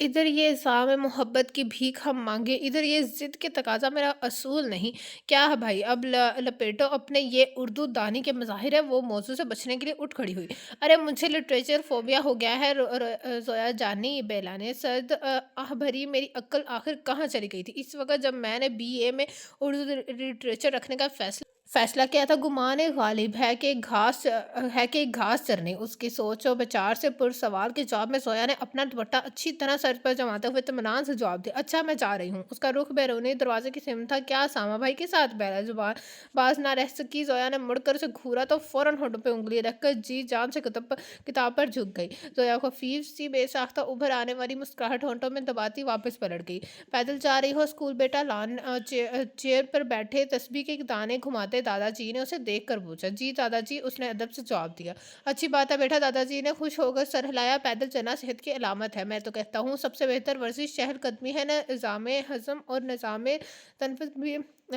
ادھر یہ الزام ہے محبت کی بھیک ہم مانگے، ادھر یہ ضد کے تقاضا میرا اصول نہیں۔ کیا ہے بھائی، اب لپیٹو اپنے یہ اردو دانی کے مظاہر ہے۔ وہ موضوع سے بچنے کے لیے اٹھ کھڑی ہوئی۔ ارے مجھے لٹریچر فوبیا ہو گیا ہے زویا جانی، بیلا نے سرد آہ بھری۔ میری عقل آخر کہاں چلی گئی تھی اس وقت جب میں نے بی اے میں اردو لٹریچر رکھنے کا فیصلہ کیا تھا؟ گمان غالب ہے کہ گھاس چرنے۔ اس کی سوچ و بچار سے پر سوال کے جواب میں زویا نے اپنا دوپٹہ اچھی طرح سر پر جماتے ہوئے اطمینان سے جواب دیا، اچھا میں جا رہی ہوں۔ اس کا رخ بیرونی دروازے کی سمت تھا۔ کیا ساما بھائی کے ساتھ؟ بیلا زبان باز نہ رہ سکی۔ زویا نے مڑ کر اسے گھورا تو فوراً ہونٹوں پہ انگلی رکھ کر جی جان سے کتاب پر جھک گئی۔ زویا خفیف سی بے ساختہ ابھر آنے والی مسکراہٹ ہونٹوں میں دباتی واپس پلٹ گئی۔ پیدل جا رہی ہو اسکول بیٹا؟ لان چیئر پر بیٹھے تسبیح کے دانے گھماتے دادا جی نے اسے دیکھ کر پوچھا۔ جی دادا جی، اس نے ادب سے جواب دیا۔ اچھی بات ہے بیٹا، دادا جی نے خوش ہو کر سر ہلایا۔ پیدل چلنا صحت کی علامت ہے۔ میں تو کہتا ہوں سب سے بہتر ورزش چہل قدمی ہے۔ نظام ہضم اور نظام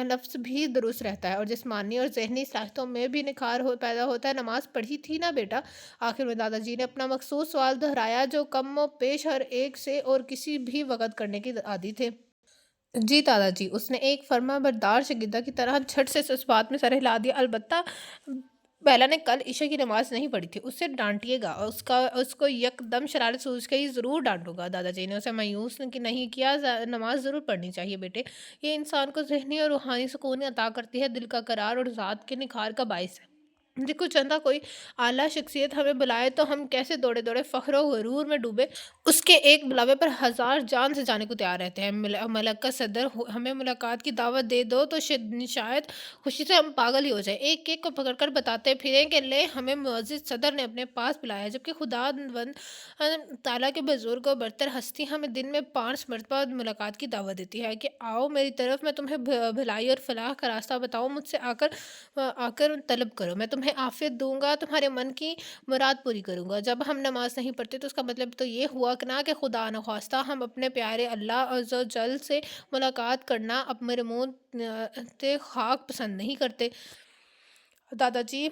نفس بھی درست رہتا ہے اور جسمانی اور ذہنی صلاحیتوں میں بھی نکھار پیدا ہوتا ہے۔ نماز پڑھی تھی نا بیٹا؟ آخر میں دادا جی نے اپنا مخصوص سوال دہرایا جو کم و بیش ہر ایک سے اور کسی بھی وقت کرنے کے عادی تھے۔ جی دادا جی، اس نے ایک فرما بردار شاگردہ کی طرح جھٹ سے اس بات میں سر ہلا دیا۔ البتہ بیلا نے کل عشاء کی نماز نہیں پڑھی تھی، اسے ڈانٹیے گا۔ اس کو یک دم شرارت سوچ گئی، ضرور ڈانٹوں گا۔ دادا جی نے اسے مایوس نہیں کیا۔ نماز ضرور پڑھنی چاہیے بیٹے، یہ انسان کو ذہنی اور روحانی سکون عطا کرتی ہے، دل کا قرار اور ذات کے نکھار کا باعث ہے۔ دیکھو چندہ، کوئی اعلیٰ شخصیت ہمیں بلائے تو ہم کیسے دوڑے دوڑے فخر و غرور میں ڈوبے، اس کے ایک بلاوے پر ہزار جان سے جانے کو تیار رہتے ہیں۔ ملکہ صدر ہمیں ملاقات کی دعوت دے دو تو شاید خوشی سے ہم پاگل ہی ہو جائیں، ایک ایک کو پکڑ کر بتاتے پھریں کہ لے ہمیں معزز صدر نے اپنے پاس بلایا ہے، جبکہ خدا تعالیٰ کے بزرگ و برتر ہستی ہمیں دن میں 5 مرتبہ ملاقات کی دعوت دیتی ہے کہ آؤ میری طرف، میں تمہیں بھلائی اور فلاح کا راستہ بتاؤں، مجھ سے آ کر طلب کرو، میں تمہیں عافیت دوں گا، تمہارے من کی مراد پوری کروں گا۔ جب ہم نماز نہیں پڑھتے تو اس کا مطلب تو یہ ہوا نا کہ خدا نخواستہ ہم اپنے پیارے اللہ عز و جل سے ملاقات کرنا اب میرے منہ خاک پسند نہیں کرتے۔ دادا جی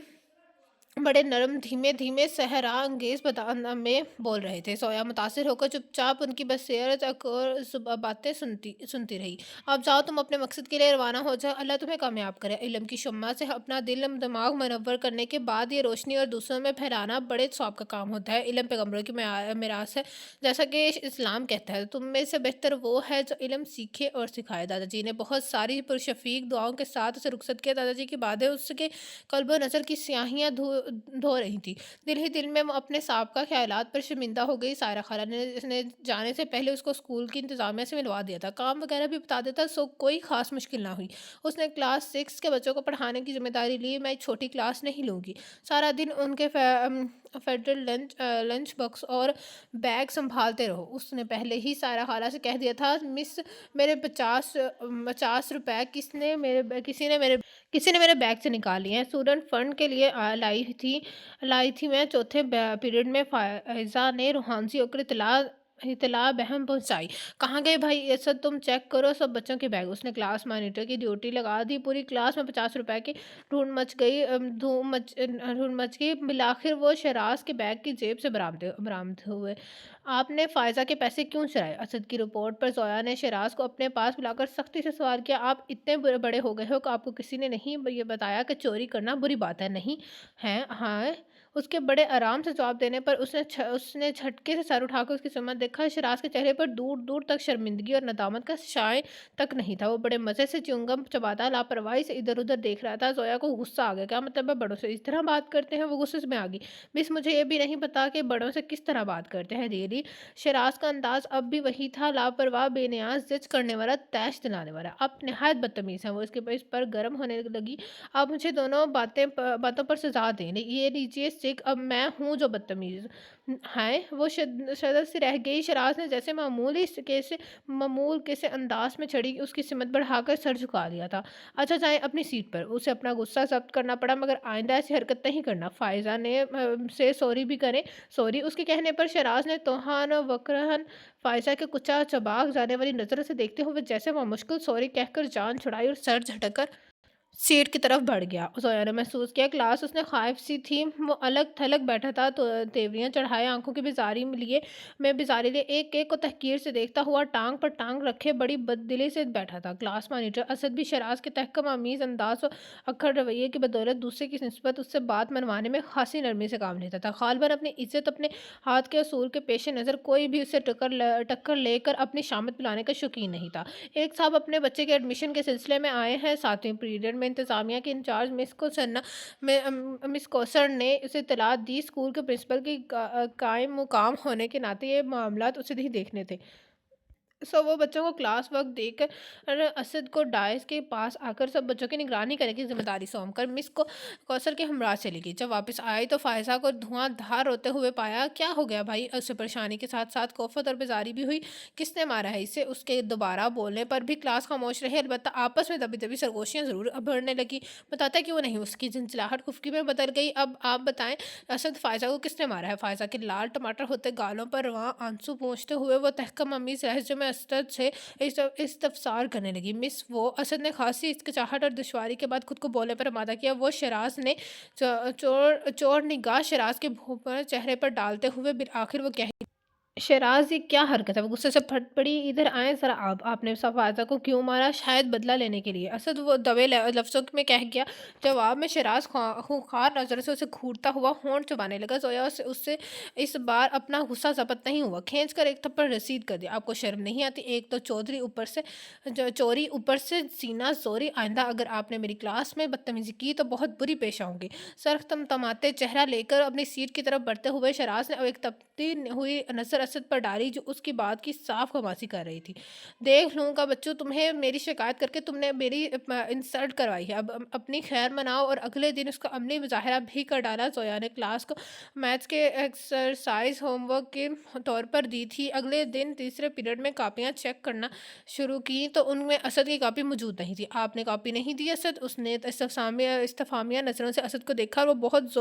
بڑے نرم دھیمے صحرا انگیز انداز میں بول رہے تھے۔ زویا متاثر ہو کر چپ چاپ ان کی بصیرت اور باتیں سنتی رہی۔ اب جاؤ، تم اپنے مقصد کے لیے روانہ ہو جاؤ، اللہ تمہیں کامیاب کرے۔ علم کی شمع سے اپنا دل دماغ منور کرنے کے بعد یہ روشنی اور دوسروں میں پھیلانا بڑے ثواب کا کام ہوتا ہے۔ علم پیغمبروں کی میراث ہے، جیسا کہ اسلام کہتا ہے۔ تم میں سے بہتر وہ ہے جو علم سیکھے اور سکھائے۔ دادا جی نے بہت ساری پرشفیق دعاؤں کے ساتھ اسے رخصت کیا۔ دادا جی کی باتیں اس کے قلب و نظر کی سیاہیاں دھو رہی تھی۔ دل ہی دل میں وہ اپنے سابقہ خیالات پر شرمندہ ہو گئی۔ سائرہ خالہ نے جانے سے پہلے اس کو اسکول کی انتظامیہ سے ملوا دیا تھا، کام وغیرہ بھی بتا دیتا، سو کوئی خاص مشکل نہ ہوئی۔ اس نے کلاس 6 کے بچوں کو پڑھانے کی ذمہ داری لی۔ میں چھوٹی کلاس نہیں لوں گی، سارا دن ان کے فیڈرل لنچ باکس اور بیگ سنبھالتے رہو۔ اس نے پہلے ہی سائرہ خالہ سے کہہ دیا تھا، مس میرے 50 روپے کسی نے میرے بیگ سے نکال لیے ہیں، اسٹوڈنٹ فنڈ کے لیے لائی تھی میں۔ چوتھے پیریڈ میں فائزہ نے روحانسی ہو کر اطلاع بہم پہنچائی۔ کہاں گئے بھائی اسد، تم چیک کرو سب بچوں کے بیگ۔ اس نے کلاس مانیٹر کی ڈیوٹی لگا دی۔ پوری کلاس میں 50 روپے کی دھوم مچ گئی۔ بالآخر وہ شہراز کے بیگ کی جیب سے برآمد ہوئے۔ آپ نے فائزہ کے پیسے کیوں چرائے؟ اسد کی رپورٹ پر زویا نے شہراز کو اپنے پاس بلا کر سختی سے سوال کیا۔ آپ اتنے بڑے ہو گئے ہو کہ آپ کو کسی نے نہیں یہ بتایا کہ چوری کرنا بری بات ہے؟ نہیں ہے؟ ہاں۔ اس کے بڑے آرام سے جواب دینے پر اس نے جھٹکے سے سر اٹھا کر اس کی سمت دیکھا۔ شہراز کے چہرے پر دور دور تک شرمندگی اور ندامت کا سائے تک نہیں تھا۔ وہ بڑے مزے سے چیونگم چباتا لاپرواہی سے ادھر ادھر دیکھ رہا تھا۔ زویا کو غصہ آ گیا۔ کیا مطلب ہے بڑوں سے اس طرح بات کرتے ہیں؟ وہ غصے میں آ گئی۔ مس، مجھے یہ بھی نہیں پتا کہ بڑوں سے کس طرح بات کرتے ہیں۔ ریلی؟ شہراز کا انداز اب بھی وہی تھا، لاپرواہ، بے نیاز، زج کرنے والا، طیش دلانے والا۔ آپ نہایت بدتمیز ہیں۔ وہ اس پر گرم ہونے لگی۔ آپ مجھے دونوں باتوں پر سزا دیں۔ یہ لیجیے سٹک، اب میں ہوں جو بدتمیز ہے۔ وہ شدت سے رہ گئی۔ شہراز نے جیسے معمول کیسے انداز میں چڑھی اس کی سمت بڑھا کر سر جھکا لیا تھا۔ اچھا جائیں اپنی سیٹ پر۔ اسے اپنا غصہ ضبط کرنا پڑا، مگر آئندہ ایسی حرکت نہیں کرنا۔ فائزہ نے سے سوری بھی کریں۔ سوری؟ اس کے کہنے پر شہراز نے توہان و وقرہن فائزہ کے کچا چباک جانے والی نظر سے دیکھتے ہوئے جیسے وہ مشکل سوری کہہ کر جان چھڑائی اور سر جھٹک کر سیٹ کی طرف بڑھ گیا۔ زویا نے محسوس کیا کلاس اس نے خائف سی تھی، وہ الگ تھلگ بیٹھا تھا تو تیوریاں چڑھائے آنکھوں کی بیزاری لیے ایک ایک کو تحقیر سے دیکھتا ہوا ٹانگ پر ٹانگ رکھے بڑی بد دلی سے بیٹھا تھا۔ کلاس مانیٹر اسد بھی شراز کے تحکم آمیز انداز اور اکھڑ رویے کی بدولت دوسرے کی نسبت اس سے بات منوانے میں خاصی نرمی سے کام لیتا تھا۔ غالباً اپنی عزت اپنے ہاتھ کے اصول کے پیش نظر کوئی بھی اسے ٹکر لے کر اپنی شامت پلانے کا شوقین نہیں تھا۔ ایک صاحب اپنے بچے کے ایڈمیشن کے سلسلے میں آئے ہیں۔ 7ویں پیریڈ میں انتظامیہ کی انچارج مس کوثر نے اسے اطلاع دی۔ اسکول کے پرنسپل کی قائم مقام ہونے کے ناطے یہ معاملات اسے ہی دیکھنے تھے۔ وہ بچوں کو کلاس ورک دے کر اسد کو ڈائس کے پاس آ کر سب بچوں کی نگرانی کرنے کی ذمہ داری سونپ کر مس کو کوثر کے ہمراہ چلی گئی۔ جب واپس آئی تو فائزہ کو دھواں دھار روتے ہوئے پایا۔ کیا ہو گیا بھائی؟ اسے پریشانی کے ساتھ ساتھ کوفت اور بیزاری بھی ہوئی۔ کس نے مارا ہے اسے؟ اس کے دوبارہ بولنے پر بھی کلاس خاموش رہی، البتہ آپس میں دبی دبی سرگوشیاں ضرور ابھرنے لگی۔ بتاتا کیوں نہیں؟ اس کی جھنجھلاہٹ خفگی میں بدل گئی۔ اب آپ بتائیں اسد، فائزہ کو کس نے مارا ہے؟ فائزہ کے لال ٹماٹر ہوتے گالوں پر رواں آنسو پونچھتے ہوئے وہ تحکم آمیز لہجے میں اسد سے استفسار کرنے لگی۔ مس وہ اسد نے خاصی ہچکچاہٹ اور دشواری کے بعد خود کو بولنے پر آمادہ کیا۔ وہ شراز نے چور نگاہ شراز کے بھونپے چہرے پر ڈالتے ہوئے بالآخر وہ کہہ شراز، یہ کیا حرکت ہے؟ وہ غصے سے پھٹ پڑی۔ ادھر آئیں ذرا آپ نے فائزہ کو کیوں مارا؟ شاید بدلہ لینے کے لیے، اسد وہ دبے لفظوں میں کہہ گیا۔ جواب میں شراز خونخوار نظروں سے اسے گھورتا ہوا ہونٹ چبانے لگا۔ زویا اس سے اس بار اپنا غصہ ضبط نہیں ہوا، کھینچ کر ایک تھپڑ رسید کر دیا۔ آپ کو شرم نہیں آتی؟ ایک تو چوری اوپر سے سینہ زوری، آئندہ اگر آپ نے میری کلاس میں بدتمیزی کی تو بہت بری پیش آؤں گی۔ سرخ تمتماتے چہرہ لے کر اپنی سیٹ کی طرف بڑھتے ہوئے شراز نے اب ایک تپتی ہوئی نظر اسد پر ڈالی جو اس کی بات کی صاف خاموشی کر رہی تھی۔ دیکھ لوں گا بچوں، تمہیں میری شکایت کر کے تم نے میری انسلٹ کروائی ہے، اب اپنی خیر مناؤ۔ اور اگلے دن اس کا عملی مظاہرہ بھی کر ڈالا۔ زویا نے کلاس کو میتھس کے ایکسرسائز ہوم ورک کے طور پر دی تھی۔ اگلے دن تیسرے پیریڈ میں کاپیاں چیک کرنا شروع کی تو ان میں اسد کی کاپی موجود نہیں تھی۔ آپ نے کاپی نہیں دی اسد؟ اس نے استفہامیہ نظروں سے اسد کو دیکھا اور وہ بہت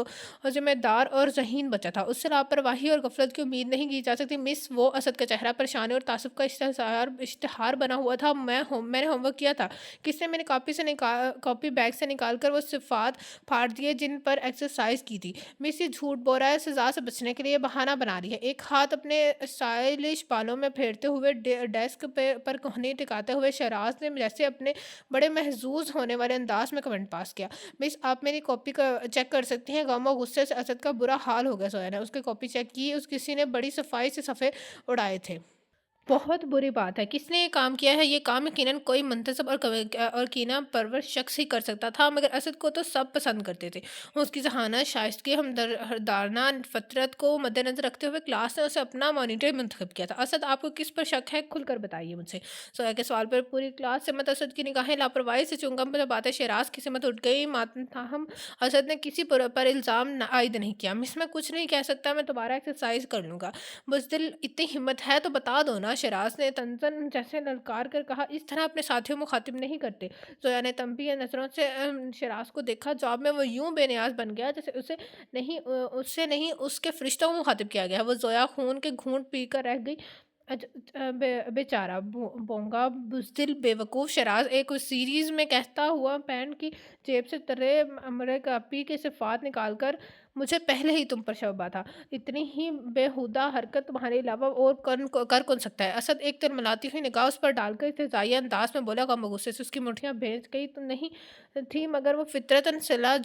ذمہ دار اور ذہین بچہ تھا، اس سے لاپرواہی اور غفلت کی امید نہیں کی جا سکتی۔ مس وہ اسد کا چہرہ پریشانی اور تعصب کا اشتہار بنا ہوا تھا۔ میں نے ہوم ورک کیا تھا۔ کس نے؟ میں نے کاپی بیگ سے نکال کر وہ صفحات پھاڑ دیے جن پر ایکسرسائز کی تھی۔ مس یہ جھوٹ بول رہا ہے، سزا سے بچنے کے لیے بہانہ بنا رہی ہے۔ ایک ہاتھ اپنے اسٹائلش بالوں میں پھیرتے ہوئے ڈیسک پر کوہنی ٹکاتے ہوئے شراز نے جیسے اپنے بڑے محظوظ ہونے والے انداز میں کمنٹ پاس کیا۔ مس آپ میری کاپی چیک کر سکتی ہیں؟ غم و غصے سے اسد کا برا حال ہو گیا۔ زویا نے اس کی کاپی چیک کی، کسی نے بڑی صفائی سے صفحے اڑائے تھے۔ بہت بری بات ہے، کس نے یہ کام کیا ہے؟ یہ کام یقیناً کوئی منتسب اور کینہ پرور شخص ہی کر سکتا تھا، مگر اسد کو تو سب پسند کرتے تھے۔ اس کی ذہانت، شائستگی، ہمدردانہ فطرت کو مد نظر رکھتے ہوئے کلاس نے اسے اپنا مانیٹر منتخب کیا تھا۔ اسد، آپ کو کس پر شک ہے؟ کھل کر بتائیے مجھ سے۔ زویا کے سوال پر پوری کلاس سے مت اسد کی نگاہیں لاپرواہی سے چنگم پر باتیں شراز کی سمت اٹھ گئی، تاہم اسد نے کسی پر الزام عائد نہیں کیا۔ مس میں کچھ نہیں کہہ سکتا، میں دوبارہ ایکسرسائز کر لوں گا۔ بزدل، اتنی ہمت ہے تو بتا دو نا، شراز نے تنزن جیسے للکار کر کہا۔ اس طرح اپنے ساتھیوں مخاطب نہیں کرتے۔ زویا نے تنبیہ نظروں سے شراز کو دیکھا، جواب میں وہ یوں بے نیاز بن گیا جیسے اسے نہیں اس کے فرشتوں کو مخاطب کیا گیا ہے۔ وہ زویا خون کے گھونٹ پی کر رہ گئی۔ بیچارہ بونگا، بزدل، بے وقوف! شراز ایک سیریز میں کہتا ہوا پینٹ کی جیب سے ترے مرے کاپی کے صفحات نکال کر، مجھے پہلے ہی تم پر شبہ تھا، اتنی ہی بےہودہ حرکت تمہارے علاوہ اور کر کون سکتا ہے؟ اسد ایک تلملاتی ہوئی نگاہ اس پر ڈال کر استہزائیہ انداز میں بولا۔ غم و غصے سے اس کی مٹھیاں بھیج گئی تو نہیں تھی، مگر وہ فطرتاً صلح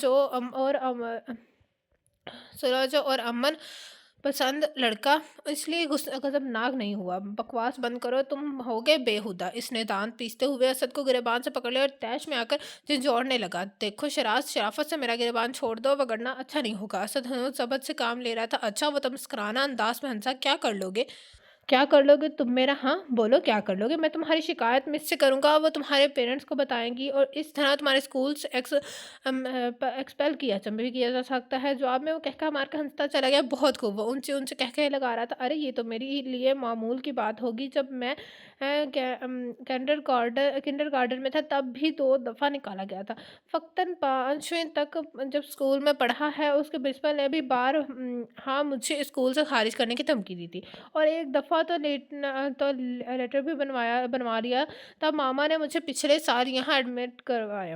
اور امن پسند لڑکا اس لیے غضبناک نہیں ہوا۔ بکواس بند کرو، تم ہوگے بےہودہ۔ اس نے دانت پیستے ہوئے اسد کو گریبان سے پکڑ لیا اور طیش میں آ کر جھنجھوڑنے لگا۔ دیکھو شراز، شرافت سے میرا گریبان چھوڑ دو وگرنہ اچھا نہیں ہوگا۔ اسد ہنوز ضبط سے کام لے رہا تھا۔ اچھا، وہ تمسکرانہ انداز میں ہنسا۔ کیا کر لو گے؟ کیا کر لو گے تم میرا؟ ہاں بولو، کیا کر لو گے؟ میں تمہاری شکایت مس سے کروں گا، وہ تمہارے پیرنٹس کو بتائیں گی اور اس طرح تمہارے اسکول سے ایکسپیل کیا جا سکتا ہے۔ جواب میں وہ کہکہا مار کر ہنستا چلا گیا۔ بہت خوب! وہ اونچے اونچے کہکہے لگا رہا تھا۔ ارے یہ تو میرے لیے معمول کی بات ہوگی، جب میں کنڈرگارٹن میں تھا تب بھی 2 دفعہ نکالا گیا تھا۔ فقطاً 5ویں تک جب اسکول میں پڑھا ہے۔ اس کے پرنسپل نے بھی بار ہاں مجھے اسکول سے خارج کرنے کی دھمکی دی تھی، اور ایک دفعہ تو لیٹر بھی بنوا لیا، تب ماما نے مجھے پچھلے سال یہاں ایڈمٹ کروایا۔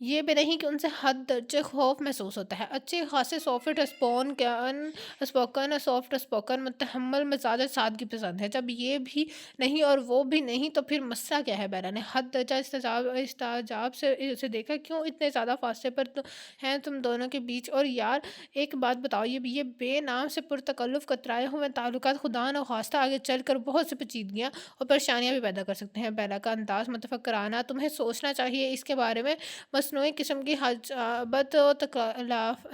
یہ بھی نہیں کہ ان سے حد درجے خوف محسوس ہوتا ہے۔ اچھے خاصے سافٹ اسپوکن سافٹ اسپوکن متحمل مزاج سادگی پسند ہے۔ جب یہ بھی نہیں اور وہ بھی نہیں تو پھر مسئلہ کیا ہے؟ بیرا نے حد درجہ استعجاب سے اسے دیکھا۔ کیوں اتنے زیادہ فاصلے پر ہیں تم دونوں کے بیچ؟ اور یار ایک بات بتاؤ، یہ بے نام سے پرتکلف کترائے ہوئے تعلقات خدا نخواستہ آگے چل کر بہت سی پیچیدگیاں اور پریشانیاں بھی پیدا کر سکتے ہیں۔ بیلا کا انداز متفکرانہ، تمہیں سوچنا چاہیے اس کے بارے میں۔ مصنوعی قسم کی حجابت و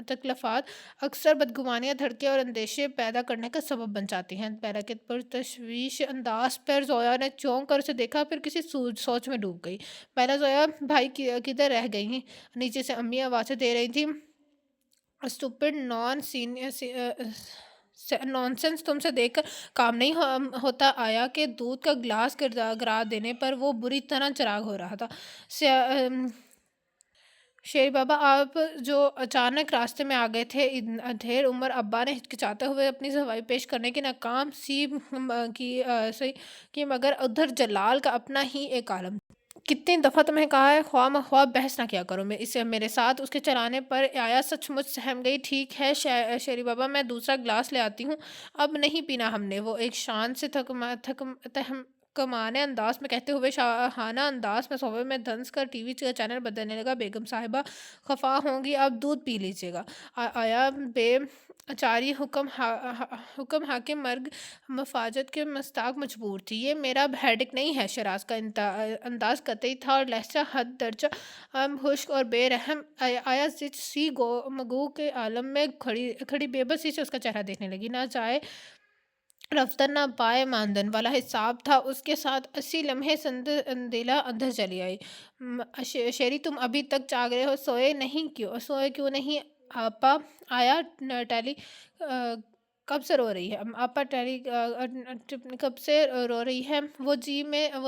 تکلفات اکثر بدگمانیاں، دھڑکے اور اندیشے پیدا کرنے کا سبب بن جاتی ہیں۔ بیلا کے پرتشویش انداز پر زویا نے چونک کر اسے دیکھا، پھر کسی سوچ میں ڈوب گئی۔ بیلا، زویا بھائی کدھر رہ گئی؟ نیچے سے امی آوازیں دے رہی تھی۔ اسٹوپڈ نونسنس، تم سے دیکھ کر کام نہیں ہوتا آیا کہ دودھ کا گلاس گرا دینے پر وہ بری طرح چراغ ہو رہا تھا۔ شیری بابا، آپ جو اچانک راستے میں آ گئے تھے، ڈھیر عمر ابا نے ہچکچاتے ہوئے اپنی صفائی پیش کرنے کی ناکام سی کی مگر ادھر جلال کا اپنا ہی ایک عالم تھا۔ کتنی دفعہ تمہیں کہا ہے خواہ مخواہ بحث نہ کیا کرو میرے ساتھ۔ اس کے چلانے پر آیا سچ مچ سہم گئی۔ ٹھیک ہے شیری بابا، میں دوسرا گلاس لے آتی ہوں، اب نہیں پینا ہم نے، وہ ایک شان سے تحکمانہ انداز میں کہتے ہوئے شاہانہ انداز میں صوبے میں دھنس کر ٹی وی کا چینل بدلنے لگا۔ بیگم صاحبہ خفا ہوں گی، اب دودھ پی لیجیے گا۔ آیا بے چاری حکم حاکم مرگ مفاجت کے مستاق مجبور تھی۔ یہ میرا ہیڈک نہیں ہے۔ شیراز کا انداز قطعی تھا اور لہجہ حد درجہ خشک اور بے رحم۔ آیا زچ سی مگو کے عالم میں کھڑی بے بسی سے اس کا چہرہ دیکھنے لگی۔ نہ جائے رفتن نہ پائے ماندن والا حساب تھا اس کے ساتھ۔ 80 لمحے سندیلا اندر چلی آئی۔ شیری، تم ابھی تک جاگ رہے ہو؟ سوئے کیوں نہیں؟ آپا، آیا ٹیلی کب سے رو رہی ہے؟ آپا ٹیلی کب سے رو رہی ہے؟ وہ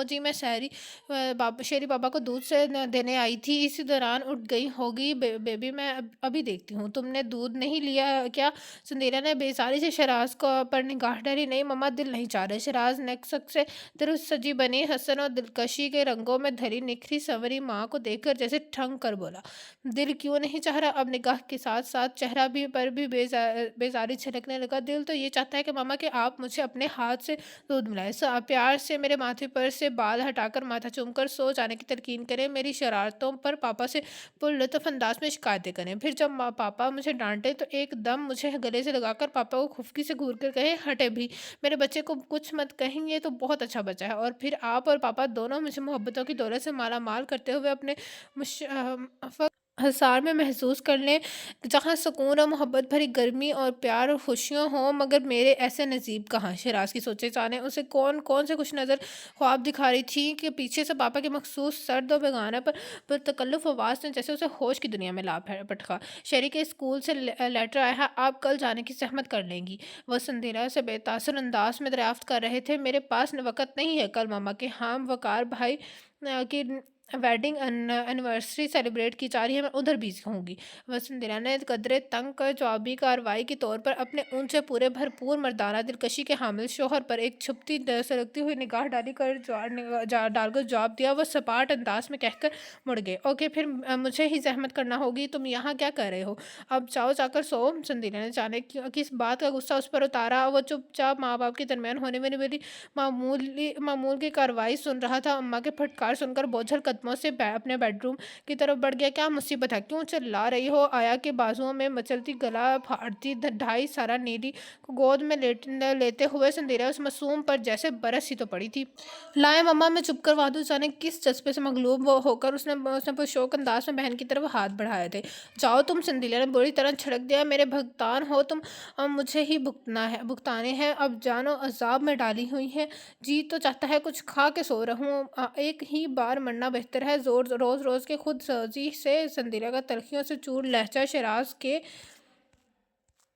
جی میں شیری بابا کو دودھ سے دینے آئی تھی، اسی دوران اٹھ گئی ہوگی۔ بیبی، میں ابھی دیکھتی ہوں۔ تم نے دودھ نہیں لیا کیا؟ سندیلا نے بیزاری سے شیراز پر نگاہ ڈالی۔ نہیں مما، دل نہیں چاہ رہے۔ شیراز نیکسک سے درست سجی بنی حسن اور دلکشی کے رنگوں میں ڈھلی نکھری سنوری ماں کو دیکھ کر جیسے ٹھنگ کر بولا۔ دل کیوں نہیں چاہ رہا؟ اب نگاہ کے ساتھ ساتھ چہرہ پر بھی بیزاری چھلکنے لگا۔ دل تو یہ چاہتا ہے کہ ماما کہ آپ مجھے اپنے ہاتھ سے دودھ ملائیں، پیار سے میرے ماتھے پر سے بال ہٹا کر ماتھا چوم کر سو جانے کی تلقین کریں، میری شرارتوں پر پاپا سے پرلطف انداز میں شکایتیں کریں، پھر جب پاپا مجھے ڈانٹے تو ایک دم مجھے گلے سے لگا کر پاپا کو خفکی سے گھور کر کہیں، ہٹے بھی، میرے بچے کو کچھ مت کہیں، یہ تو بہت اچھا بچہ ہے۔ اور پھر آپ اور پاپا دونوں مجھے محبتوں کی دولت سے مالا مال کرتے ہوئے اپنے مشفق حصار میں محسوس کر لیں، جہاں سکون اور محبت بھری گرمی اور پیار اور خوشیاں ہوں، مگر میرے ایسے نصیب کہاں؟ شیراز کی سوچیں جانے اسے کون سے کچھ نظر خواب دکھا رہی تھی کہ پیچھے سے پاپا کی مخصوص سرد و بیگانہ پر تکلف آواز نے جیسے اسے ہوش کی دنیا میں لا پٹکا۔ شیری کے اسکول سے لیٹر آیا ہے، آپ کل جانے کی زحمت کر لیں گی؟ وہ سندیلا سے بے تاثر انداز میں دریافت کر رہے تھے۔ میرے پاس وقت نہیں ہے، کل ماما کے ہم وقار بھائی کی ویڈنگ اینیورسری سیلیبریٹ کی جا رہی ہے، میں ادھر بیزی ہوں گی۔ وہ سندیلا نے قدرے تنگ کر جوابی کارروائی کے طور پر اپنے اونچے پورے بھرپور مردانہ دلکشی کے حامل شوہر پر ایک چھپتی سلگتی ہوئی نگاہ ڈال کر جواب دیا۔ وہ سپاٹ انداز میں کہہ کر مڑ گئے، اوکے، پھر مجھے ہی زحمت کرنا ہوگی، تم یہاں کیا کر رہے ہو؟ اب جاؤ جا کر سو۔ سندیلا نے جانے کس بات کا غصہ اس پر اتارا، وہ چپ چاپ ماں باپ کے درمیان ہونے والی معمول کی کارروائی سن رہا تھا۔ اماں کے پھٹکار سن کر بوجھل قدموں سے اپنے بیڈ روم کی طرف بڑھ گیا۔ کیا مصیبت ہے؟ کیوں چلا رہی ہو؟ آیا کے بازوؤں میں مچلتی گلا پھاڑتی ڈھائی سالہ نیلی کو گود میں لیتے ہوئے سندیلا اس معصوم پر جیسے برس ہی تو پڑی تھی۔ لائیں مما، میں چپ کروا دوں۔ جانے کس جذبے سے مغلوب ہو کر اس نے پرشوق انداز میں بہن کی طرف ہاتھ بڑھائے تھے۔ جاؤ تم، سندیلا نے بری طرح جھڑک دیا، میرے بھگتان ہو تم، مجھے ہی بھگتانے ہیں، اب جان و عذاب میں ڈالی ہوئی ہیں۔ جی تو چاہتا ہے کچھ کھا کے سو رہوں، ایک ہی بار مرنا بہتر ہے۔ روز کے خود سوزی سے سندیلا کا تلخیوں سے چور لہجہ شیراز کے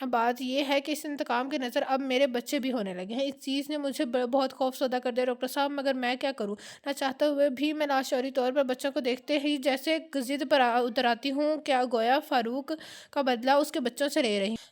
بات یہ ہے کہ اس انتقام کی نظر اب میرے بچے بھی ہونے لگے ہیں۔ اس چیز نے مجھے بہت خوفزدہ کر دیا ڈاکٹر صاحب، مگر میں کیا کروں؟ نہ چاہتے ہوئے بھی میں لاشعوری طور پر بچوں کو دیکھتے ہی جیسے ضد پر اتر آتی ہوں، کیا گویا فاروق کا بدلہ اس کے بچوں سے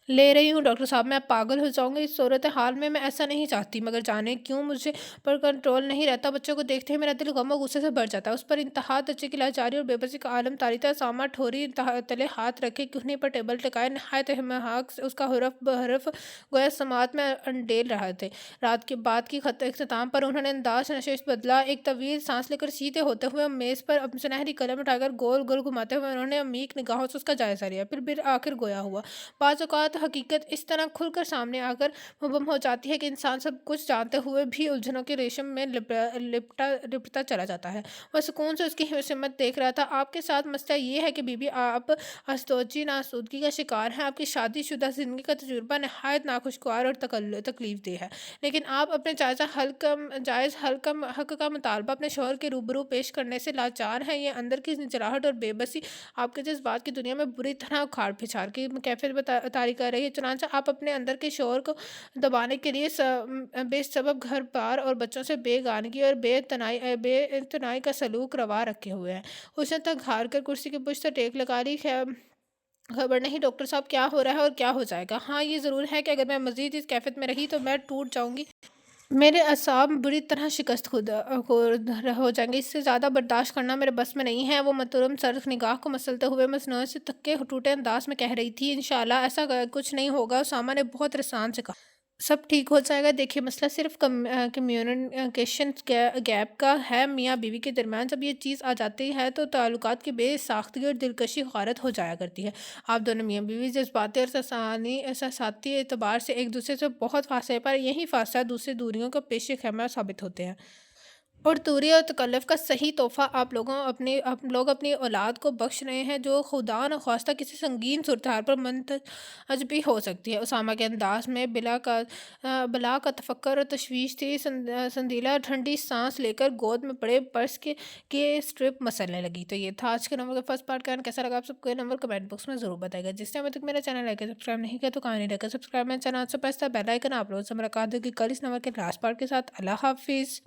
لے رہی ہوں۔ ڈاکٹر صاحب میں اب پاگل ہو جاؤں گی اس صورتحال میں ایسا نہیں چاہتی، مگر جانے کیوں مجھے پر کنٹرول نہیں رہتا۔ بچوں کو دیکھتے ہی میرا دل غم و غصے سے بھر جاتا ہے۔ اس پر انتہا درجے کی لاچاری اور بے بسی کا عالم طاری تھا۔ اسامہ ٹھوری تلے ہاتھ رکھے کہنی پر ٹیبل ٹکائے نہایت محاق سے اس کا حرف بحرف گویا سماعت میں انڈیل رہے تھے۔ رات کے بعد کی اختتام پر انہوں نے انداز نشست بدلا۔ ایک طویل سانس لے کر سیدھے ہوتے ہوئے میز پر سنہری قلم اٹھا کر گول گول گھماتے ہوئے انہوں نے عمیق نگاہوں سے اس کا جائزہ لیا، پھر بالآخر گویا ہوا۔ بعض اوقات حقیقت اس طرح کھل کر سامنے آ کر مبہم ہو جاتی ہے کہ انسان سب کچھ جانتے ہوئے بھی الجھنوں کے ریشم میں لپٹتا چلا جاتا ہے۔ وہ سکون سے اس کی ہمت دیکھ رہا تھا۔ آپ کے ساتھ مسئلہ یہ ہے کہ بی بی آپ ازدواجی ناسودگی کا شکار ہیں۔ آپ کی شادی شدہ زندگی کا تجربہ نہایت ناخوشگوار اور تکلیف دہ ہے، لیکن آپ اپنے جائز حق کا مطالبہ اپنے شوہر کے روبرو پیش کرنے سے لاچار ہیں۔ یہ اندر کی جراحت اور بے بسی آپ کے جذبات کی دنیا میں بری طرح اکھاڑ پھسار کی کیفیت طاری کر رہی ہے۔ چنانچہ آپ اپنے اندر کے شعور کو دبانے کے لیے بے سبب گھر بار اور بچوں سے بے گانگی اور بے اعتنائی کا سلوک روا رکھے ہوئے ہیں۔ اس نے تک ہار کر کرسی کی پشت سے ٹیک لگا لی۔ خبر نہیں ڈاکٹر صاحب کیا ہو رہا ہے اور کیا ہو جائے گا۔ ہاں یہ ضرور ہے کہ اگر میں مزید اس کیفیت میں رہی تو میں ٹوٹ جاؤں گی۔ میرے اعصاب بری طرح شکست خورد ہو جائیں گے۔ اس سے زیادہ برداشت کرنا میرے بس میں نہیں ہے۔ وہ محترم سرخ نگاہ کو مسلتے ہوئے مصنوعی سے تھکے ٹوٹے انداز میں کہہ رہی تھی، انشاءاللہ ایسا کچھ نہیں ہوگا۔ اسامہ نے بہت رسان سے کہا، سب ٹھیک ہو جائے گا۔ دیکھیے مسئلہ صرف کمیونیکیشن گیپ کا ہے میاں بیوی کے درمیان۔ جب یہ چیز آ جاتی ہے تو تعلقات کی بے ساختگی اور دلکشی غارت ہو جایا کرتی ہے۔ آپ دونوں میاں بیوی جذباتی اور احساساتی اعتبار سے ایک دوسرے سے بہت فاصلے پر، یہی فاصلہ دوسری دوریوں کا پیش خیمہ ثابت ہوتے ہیں۔ اور دوری اور تکلف کا صحیح تحفہ آپ لوگ اپنی اولاد کو بخش رہے ہیں، جو خدا نخواستہ کسی سنگین صورتحال پر منتج بھی ہو سکتی ہے۔ اسامہ کے انداز میں بلا کا تفکر اور تشویش تھی۔ سنجیدہ ٹھنڈی سانس لے کر گود میں پڑے پرس کے اسٹرپ مسلنے لگی۔ تو یہ تھا آج کے نمبر کا فرسٹ پارٹ۔ کیسا لگا آپ سب کو یہ نمبر کمنٹ باکس میں ضرور بتائے گا۔ جس نے ابھی تک میرا چینل لائک سبسکرائب نہیں کیا تو کہاں نہیں لگا سبسکرائب، میرے چینل سے پستا بیل آئکن۔ آپ لوگوں سے ملاقات ہوگی کل اس نمبر کے لاسٹ پارٹ کے ساتھ۔ اللہ حافظ۔